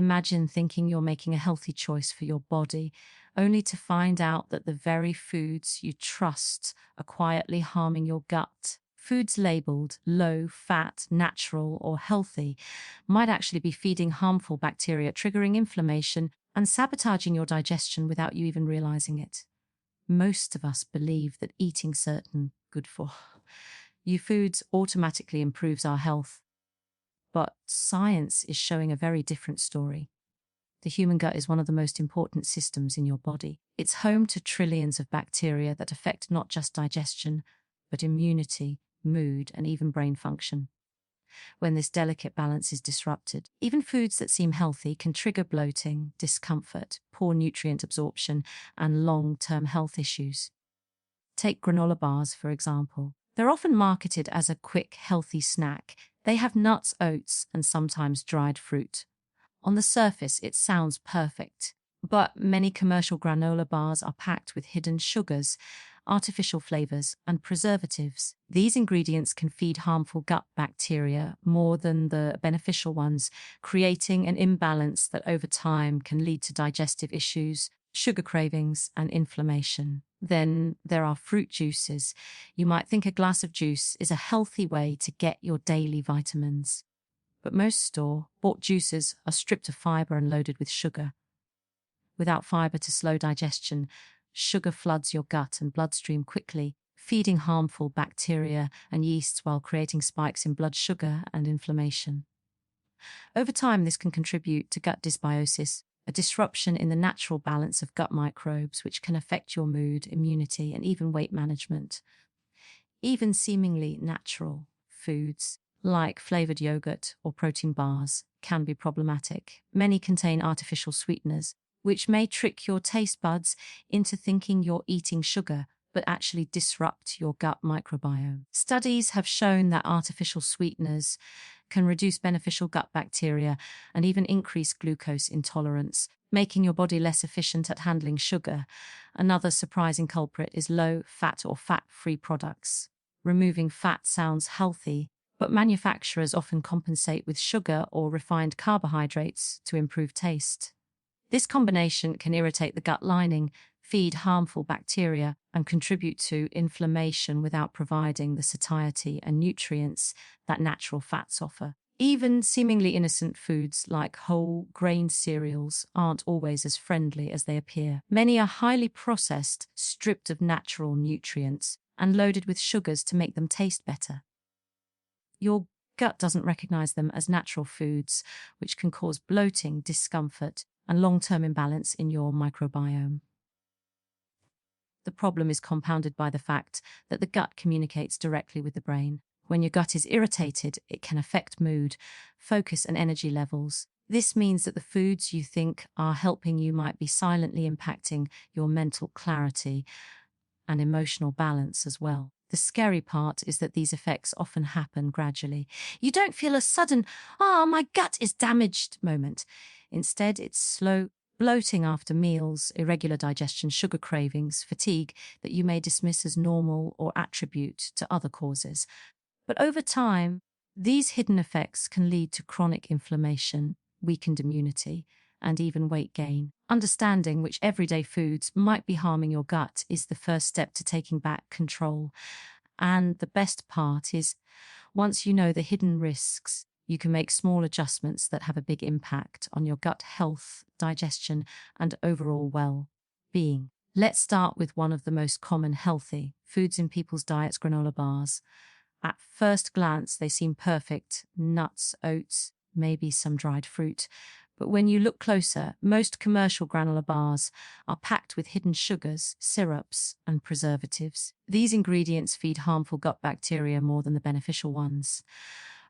Imagine thinking you're making a healthy choice for your body, only to find out that the very foods you trust are quietly harming your gut. Foods labeled low fat, natural, or healthy might actually be feeding harmful bacteria, triggering inflammation and sabotaging your digestion without you even realizing it. Most of us believe that eating certain good for you foods automatically improves our health, but science is showing a very different story. The human gut is one of the most important systems in your body. It's home to trillions of bacteria that affect not just digestion, but immunity, mood, and even brain function. When this delicate balance is disrupted, even foods that seem healthy can trigger bloating, discomfort, poor nutrient absorption, and long-term health issues. Take granola bars, for example. They're often marketed as a quick, healthy snack. They have nuts, oats, and sometimes dried fruit. On the surface, it sounds perfect, but many commercial granola bars are packed with hidden sugars, artificial flavors, and preservatives. These ingredients can feed harmful gut bacteria more than the beneficial ones, creating an imbalance that over time can lead to digestive issues, sugar cravings, and inflammation. Then there are fruit juices. You might think a glass of juice is a healthy way to get your daily vitamins. But most store-bought juices are stripped of fiber and loaded with sugar. Without fiber to slow digestion, sugar floods your gut and bloodstream quickly, feeding harmful bacteria and yeasts while creating spikes in blood sugar and inflammation. Over time, this can contribute to gut dysbiosis, a disruption in the natural balance of gut microbes, which can affect your mood, immunity, and even weight management. Even seemingly natural foods, like flavored yogurt or protein bars, can be problematic. Many contain artificial sweeteners, which may trick your taste buds into thinking you're eating sugar, but actually disrupt your gut microbiome. Studies have shown that artificial sweeteners can reduce beneficial gut bacteria and even increase glucose intolerance, making your body less efficient at handling sugar. Another surprising culprit is low-fat or fat-free products. Removing fat sounds healthy, but manufacturers often compensate with sugar or refined carbohydrates to improve taste. This combination can irritate the gut lining, feed harmful bacteria, and contribute to inflammation without providing the satiety and nutrients that natural fats offer. Even seemingly innocent foods like whole grain cereals aren't always as friendly as they appear. Many are highly processed, stripped of natural nutrients, and loaded with sugars to make them taste better. Your gut doesn't recognize them as natural foods, which can cause bloating, discomfort, and long-term imbalance in your microbiome. The problem is compounded by the fact that the gut communicates directly with the brain. When your gut is irritated, it can affect mood, focus, and energy levels. This means that the foods you think are helping you might be silently impacting your mental clarity and emotional balance as well. The scary part is that these effects often happen gradually. You don't feel a sudden, my gut is damaged moment. Instead, it's slow bloating after meals, irregular digestion, sugar cravings, fatigue that you may dismiss as normal or attribute to other causes. But over time, these hidden effects can lead to chronic inflammation, weakened immunity, and even weight gain. Understanding which everyday foods might be harming your gut is the first step to taking back control. And the best part is, once you know the hidden risks, you can make small adjustments that have a big impact on your gut health, digestion, and overall well-being. Let's start with one of the most common healthy foods in people's diets, granola bars. At first glance, they seem perfect: nuts, oats, maybe some dried fruit. But when you look closer, most commercial granola bars are packed with hidden sugars, syrups, and preservatives. These ingredients feed harmful gut bacteria more than the beneficial ones.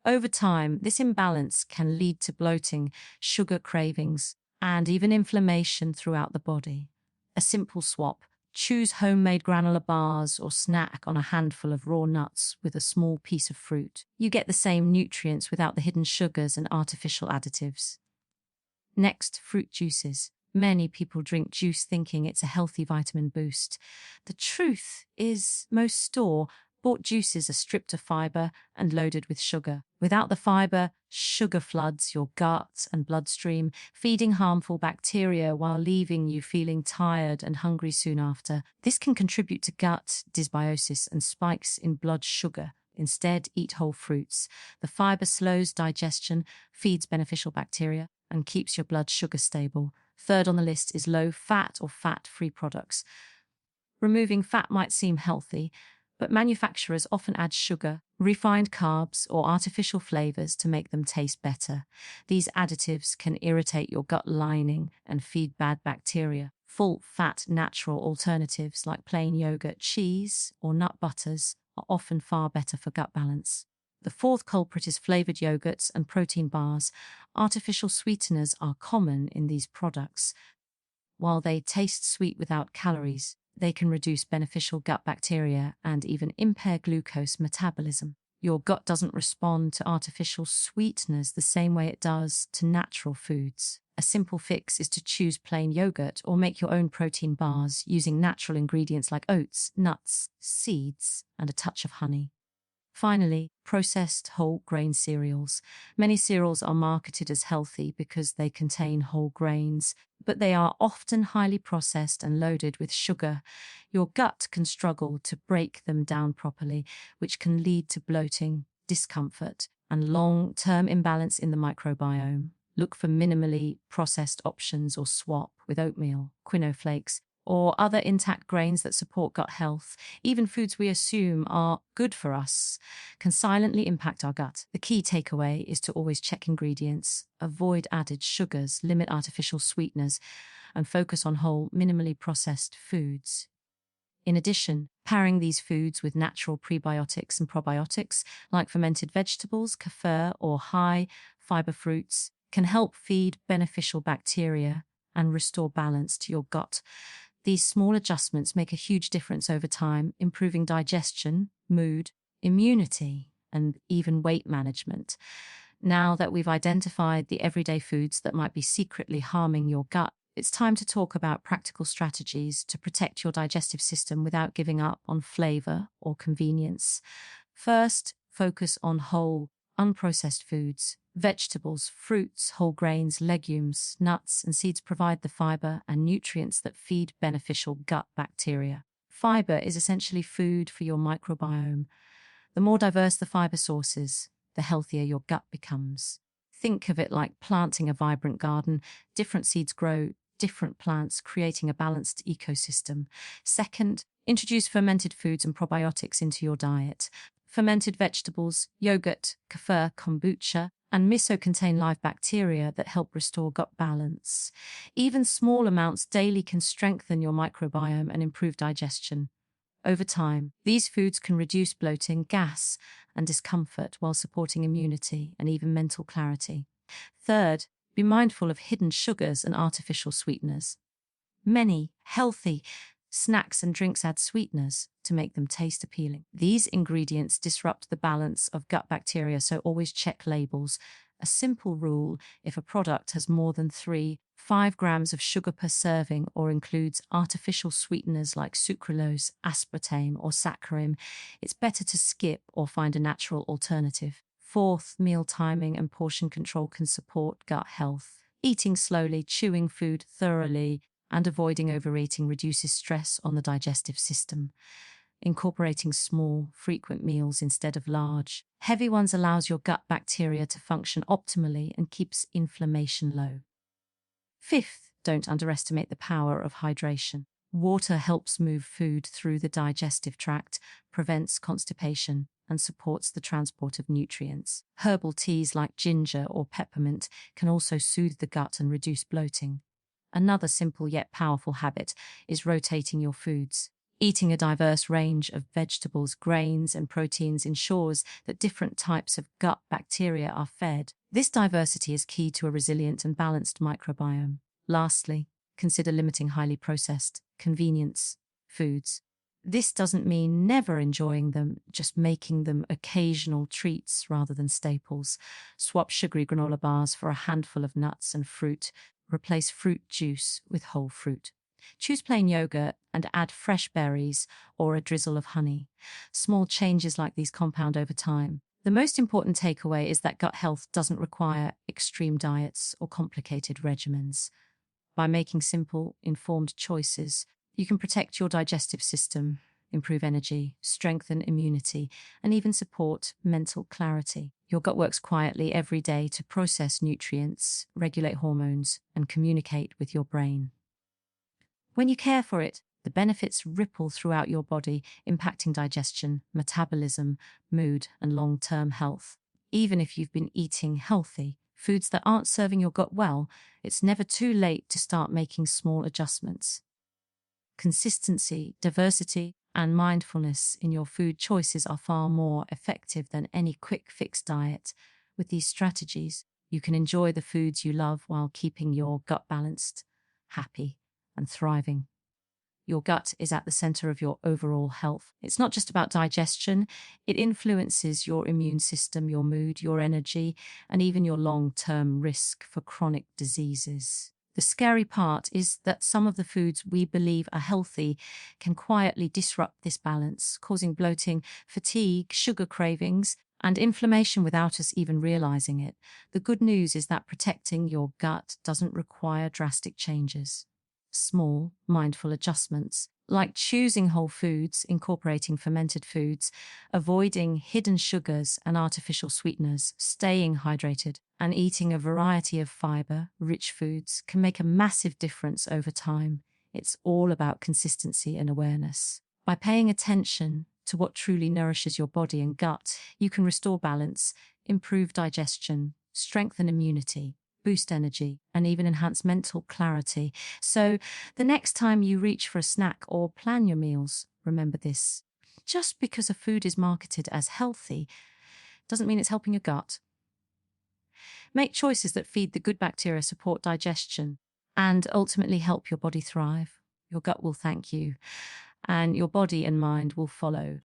Over time, this imbalance can lead to bloating, sugar cravings, and even inflammation throughout the body. A simple swap: choose homemade granola bars or snack on a handful of raw nuts with a small piece of fruit. You get the same nutrients without the hidden sugars and artificial additives. Next, fruit juices. Many people drink juice thinking it's a healthy vitamin boost. The truth is, most store Bought juices are stripped of fiber and loaded with sugar. Without the fiber, sugar floods your gut and bloodstream, feeding harmful bacteria while leaving you feeling tired and hungry soon after. This can contribute to gut dysbiosis and spikes in blood sugar. Instead, eat whole fruits. The fiber slows digestion, feeds beneficial bacteria, and keeps your blood sugar stable. Third on the list is low fat or fat-free products. Removing fat might seem healthy, but manufacturers often add sugar, refined carbs, or artificial flavors to make them taste better. These additives can irritate your gut lining and feed bad bacteria. Full fat natural alternatives like plain yogurt, cheese, or nut butters are often far better for gut balance. The fourth culprit is flavored yogurts and protein bars. Artificial sweeteners are common in these products. While they taste sweet without calories, they can reduce beneficial gut bacteria and even impair glucose metabolism. Your gut doesn't respond to artificial sweeteners the same way it does to natural foods. A simple fix is to choose plain yogurt or make your own protein bars using natural ingredients like oats, nuts, seeds, and a touch of honey. Finally, processed whole grain cereals. Many cereals are marketed as healthy because they contain whole grains, but they are often highly processed and loaded with sugar. Your gut can struggle to break them down properly, which can lead to bloating, discomfort, and long-term imbalance in the microbiome. Look for minimally processed options or swap with oatmeal, quinoa flakes, or other intact grains that support gut health. Even foods we assume are good for us can silently impact our gut. The key takeaway is to always check ingredients, avoid added sugars, limit artificial sweeteners, and focus on whole, minimally processed foods. In addition, pairing these foods with natural prebiotics and probiotics, like fermented vegetables, kefir, or high-fiber fruits, can help feed beneficial bacteria and restore balance to your gut. These small adjustments make a huge difference over time, improving digestion, mood, immunity, and even weight management. Now that we've identified the everyday foods that might be secretly harming your gut, it's time to talk about practical strategies to protect your digestive system without giving up on flavor or convenience. First, focus on whole, unprocessed foods. Vegetables, fruits, whole grains, legumes, nuts, and seeds provide the fiber and nutrients that feed beneficial gut bacteria. Fiber is essentially food for your microbiome. The more diverse the fiber sources, the healthier your gut becomes. Think of it like planting a vibrant garden. Different seeds grow different plants, creating a balanced ecosystem. Second, introduce fermented foods and probiotics into your diet. Fermented vegetables, yogurt, kefir, kombucha, and miso contain live bacteria that help restore gut balance. Even small amounts daily can strengthen your microbiome and improve digestion. Over time, these foods can reduce bloating, gas, and discomfort while supporting immunity and even mental clarity. Third, be mindful of hidden sugars and artificial sweeteners. Many healthy snacks and drinks add sweeteners to make them taste appealing. These ingredients disrupt the balance of gut bacteria, so always check labels. A simple rule: if a product has more than 5 grams of sugar per serving or includes artificial sweeteners like sucralose, aspartame, or saccharin, it's better to skip or find a natural alternative. Fourth, meal timing and portion control can support gut health. Eating slowly, chewing food thoroughly, and avoiding overeating reduces stress on the digestive system. Incorporating small, frequent meals instead of large, heavy ones allows your gut bacteria to function optimally and keeps inflammation low. Fifth, don't underestimate the power of hydration. Water helps move food through the digestive tract, prevents constipation, and supports the transport of nutrients. Herbal teas like ginger or peppermint can also soothe the gut and reduce bloating. Another simple yet powerful habit is rotating your foods. Eating a diverse range of vegetables, grains, and proteins ensures that different types of gut bacteria are fed. This diversity is key to a resilient and balanced microbiome. Lastly, consider limiting highly processed, convenience foods. This doesn't mean never enjoying them, just making them occasional treats rather than staples. Swap sugary granola bars for a handful of nuts and fruit. Replace fruit juice with whole fruit. Choose plain yogurt and add fresh berries or a drizzle of honey. Small changes like these compound over time. The most important takeaway is that gut health doesn't require extreme diets or complicated regimens. By making simple, informed choices, you can protect your digestive system, improve energy, strengthen immunity, and even support mental clarity. Your gut works quietly every day to process nutrients, regulate hormones, and communicate with your brain. When you care for it, the benefits ripple throughout your body, impacting digestion, metabolism, mood, and long-term health. Even if you've been eating healthy foods that aren't serving your gut well, it's never too late to start making small adjustments. Consistency, diversity, and mindfulness in your food choices are far more effective than any quick fix diet. With these strategies, you can enjoy the foods you love while keeping your gut balanced, happy, and thriving. Your gut is at the center of your overall health. It's not just about digestion, it influences your immune system, your mood, your energy, and even your long-term risk for chronic diseases. The scary part is that some of the foods we believe are healthy can quietly disrupt this balance, causing bloating, fatigue, sugar cravings, and inflammation without us even realizing it. The good news is that protecting your gut doesn't require drastic changes. Small, mindful adjustments, like choosing whole foods, incorporating fermented foods, avoiding hidden sugars and artificial sweeteners, staying hydrated, and eating a variety of fiber-rich foods can make a massive difference over time. It's all about consistency and awareness. By paying attention to what truly nourishes your body and gut, you can restore balance, improve digestion, strengthen immunity, boost energy, and even enhance mental clarity. So, the next time you reach for a snack or plan your meals, remember this. Just because a food is marketed as healthy doesn't mean it's helping your gut. Make choices that feed the good bacteria, support digestion, and ultimately help your body thrive. Your gut will thank you, and your body and mind will follow.